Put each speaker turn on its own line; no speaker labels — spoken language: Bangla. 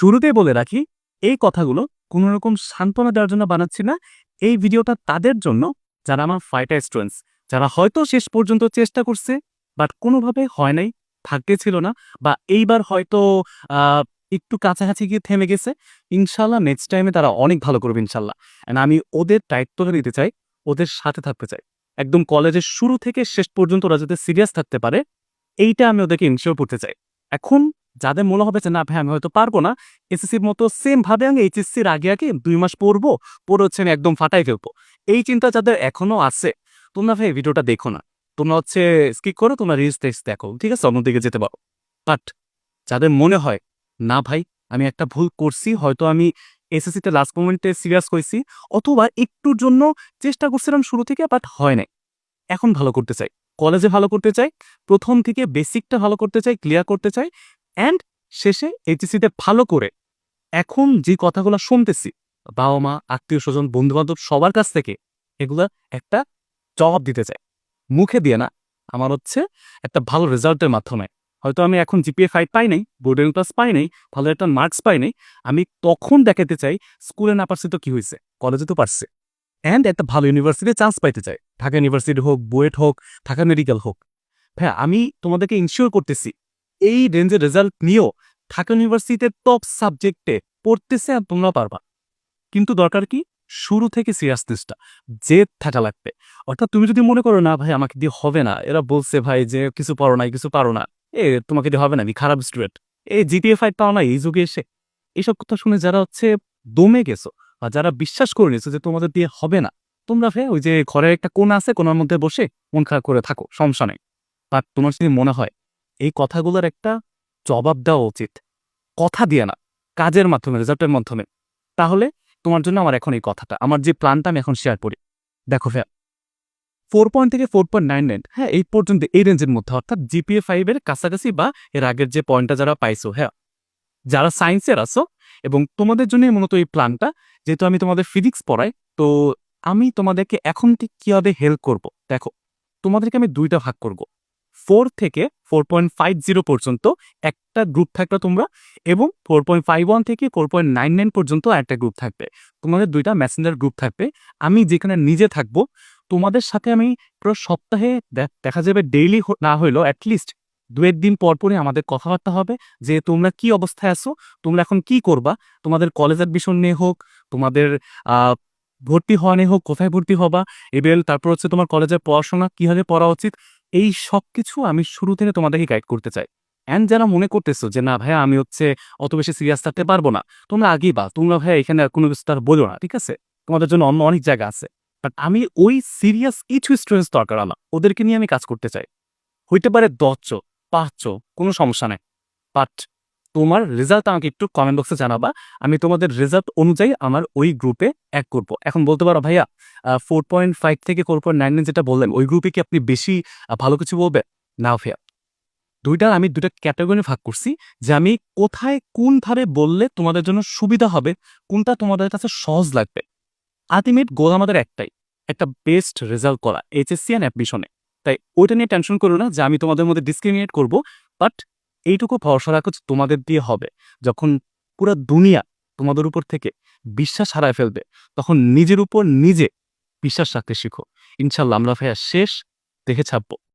শুরুতেই বলে রাখি, এই কথাগুলো কোনো রকম সান্ত্বনা দেওয়ার জন্য বানাচ্ছি না। এই ভিডিওটা তাদের জন্য যারা আমার ফাইটার স্টুডেন্টস, যারা হয়তো শেষ পর্যন্ত চেষ্টা করছে বাট কোনোভাবে হয় নাই, ভাগ্যে ছিল না বা এইবার হয়তো আ একটু কাছাকাছি গিয়ে থেমে গেছে। ইনশাআল্লাহ নেক্সট টাইমে তারা অনেক ভালো করবে ইনশাআল্লাহ। অ্যান্ড আমি ওদের দায়িত্বটা নিতে চাই, ওদের সাথে থাকতে চাই। একদম কলেজের শুরু থেকে শেষ পর্যন্ত ওরা যাতে সিরিয়াস থাকতে পারে, এইটা আমি ওদেরকে এনশিওর করতে চাই। এখন যাদের মনে হবে যে না ভাই আমি হয়তো পারবো না, এসএসসির মতো সেম ভাবে আমি এইচএসসির আগে ২ মাস পড়বো, পড়ে হচ্ছে আমি একদম ফাটাই ফেলবো। এই চিন্তা যাদের এখনো আছে, তোমরা ভাই ভিডিওটা দেখো না। তোমরা হচ্ছে স্কিপ করো, তোমরা রিলস দেখো। ঠিক আছে? অন্যদিকে যেতে পারো। বাট যাদের মনে হয় না ভাই আমি একটা ভুল করছি, হয়তো আমি এসএসসিতে লাস্ট মোমেন্টে সিরিয়াস হইছি অথবা একটুর জন্য চেষ্টা করছিলাম শুরু থেকে বাট হয় নাই। এখন ভালো করতে চাই। কলেজে ভালো করতে চাই। ১ম থেকে বেসিকটা ভালো করতে চাই, ক্লিয়ার করতে চাই। অ্যান্ড শেষে এইচএসসিতে ভালো করে এখন যে কথাগুলা শুনতেছি, বাবা-মা, আত্মীয়স্বজন, বন্ধু-বান্ধব সবার কাছ থেকে এগুলা একটা জবাব দিতে চাই। মুখে দিয়ে না, আমার হচ্ছে একটা ভালো রেজাল্টের মাধ্যমে। হয়তো আমি এখন জিপিএ 5 পাই নাই, বোর্ড এ প্লাস পাই নাই, ভালো একটা মার্কস পাই নাই। আমি তখন দেখাতে চাই স্কুলে না পারছি তো কি হইছে? কলেজে তো পারছি। অ্যান্ড একটা ভালো ইউনিভার্সিটিতে চান্স পাইতে চাই। ঢাকা ইউনিভার্সিটি হোক, বুয়েট হোক, ঢাকা মেডিকেল হোক। ভাইয়া আমি তোমাদেরকে ইনশিওর করতেছি, এই রেঞ্জের রেজাল্ট নিয়েও ঢাকা ইউনিভার্সিটিতে টপ সাবজেক্টে পড়তেছে আর তোমরা পারবা। কিন্তু দরকার কি? শুরু থেকে সিরিয়াসনেসটা, জেদ থাকা লাগবে। অর্থাৎ তুমি যদি মনে করো না ভাই আমাকে দিয়ে হবে না, এরা বলছে ভাই যে কিছু পারো নাই, কিছু পারো না। তোমাকে দিয়ে হবে না, আমি খারাপ স্টুডেন্ট। জিপিএ 5 পাও না এই যুগে এসে। এসব কথা শুনে যারা হচ্ছে দমে গেছো বা যারা বিশ্বাস করে নিয়েছো যে তোমাদের দিয়ে হবে না, তোমরা ভাই ওই যে ঘরের একটা কোণ আছে, কোণার মধ্যে বসে মন খারাপ করে থাকো, সমস্যা নেই। বাট তোমার যদি মনে হয় এই কথাগুলোর একটা জবাব দেওয়া উচিত, কথা দিয়ে না, কাজের মাধ্যমে, রেজাল্টের মাধ্যমে, তাহলে তোমার জন্য আমার এখন এই কথাটা, আমার যে প্ল্যানটা আমি এখন শেয়ার করি। দেখো ভাইয়া 4 পয়েন্ট থেকে 4.99, হ্যাঁ, এই পর্যন্ত এই রেঞ্জের মধ্যে অর্থাৎ জিপিএ 5 এর কাছাকাছি বা এর আগের যে পয়েন্টটা যারা পাইছো, হ্যাঁ, যারা সায়েন্সের আছো এবং তোমাদের জন্যই মূলত এই প্ল্যানটা। যেহেতু আমি তোমাদের ফিজিক্স পড়াই, তো আমি তোমাদেরকে এখন ঠিক কিভাবে হেল্প করব। দেখো, তোমাদেরকে আমি ২ টা ভাগ করব। 4 থেকে 4.50 পর্যন্ত একটা গ্রুপ থাকবে তোমরা এবং 4.51 থেকে 4.99 পর্যন্ত আরেকটা গ্রুপ থাকবে। তোমাদের ২ টা মেসেঞ্জার গ্রুপ থাকবে। আমি যেখানে নিজে থাকবো, তোমাদের সাথে আমি পুরো সপ্তাহে দেখা যাবে ডেইলি না হইলেও এট লিস্ট ২-১ দিন পরই আমাদের কথাবার্তা হবে যে তোমরা কি অবস্থায় আছো, তোমরা এখন কি করবা? তোমাদের কলেজ অ্যাডমিশন নিয়ে হোক, তোমাদের আ ভর্তি হওয়া নিয়ে হোক, কোথায় ভর্তি হবা? তারপর হচ্ছে তোমার কলেজের পড়াশোনা কিভাবে পড়া উচিত? এই সবকিছু আমি শুরু থেকে তোমাদেরকে গাইড করতে চাই। অ্যান্ড যারা মনে করতেছো যে না ভাইয়া আমি হচ্ছে অত বেশি সিরিয়াস থাকতে পারবো না, তোমরা আগেই বা তোমরা ভাইয়া এখানে আর কোনো কিছু আর বইলো না, ঠিক আছে? তোমাদের জন্য অন্য অনেক জায়গা আছে। বাট আমি ওই সিরিয়াস কিছু স্টুডেন্টস দরকার আমার। ওদেরকে নিয়ে আমি কাজ করতে চাই। হইতে পারে ১০ জন, ৫ জন, কোনো সমস্যা নাই। বাট তোমার রেজাল্ট আমাকে একটু কমেন্ট বক্সে জানাবা। আমি তোমাদের রেজাল্ট অনুযায়ী আমার ওই গ্রুপে এড করব। এখন বলতে পারো ভাইয়া 4.5 থেকে 4.99 যেটা বললেন, ওই গ্রুপে কি আপনি বেশি ভালো কিছু বলবেন? না ভাইয়া। ২ টা আমি ২ টা ক্যাটেগরি ভাগ করছি যে আমি কোথায় কোনভাবে বললে তোমাদের জন্য সুবিধা হবে, কোনটা তোমাদের কাছে সহজ লাগবে। আল্টিমেট গোল আমাদের একটাই, একটা বেস্ট রেজাল্ট করা এইচএসসি অ্যান্ড অ্যাডমিশনে। তাই ওইটা নিয়ে টেনশন করো না যে আমি তোমাদের মধ্যে ডিসক্রিমিনেট করব। বাট এইটুকু ভরসা রাখো যে তোমাদের দিয়ে হবে। যখন পুরা দুনিয়া তোমাদের উপর থেকে বিশ্বাস হারায় ফেলবে, তখন নিজের উপর নিজে বিশ্বাস রাখতে শিখো। ইনশাআল্লাহ আমরা ভাইয়া শেষ দেখে ছাড়বো।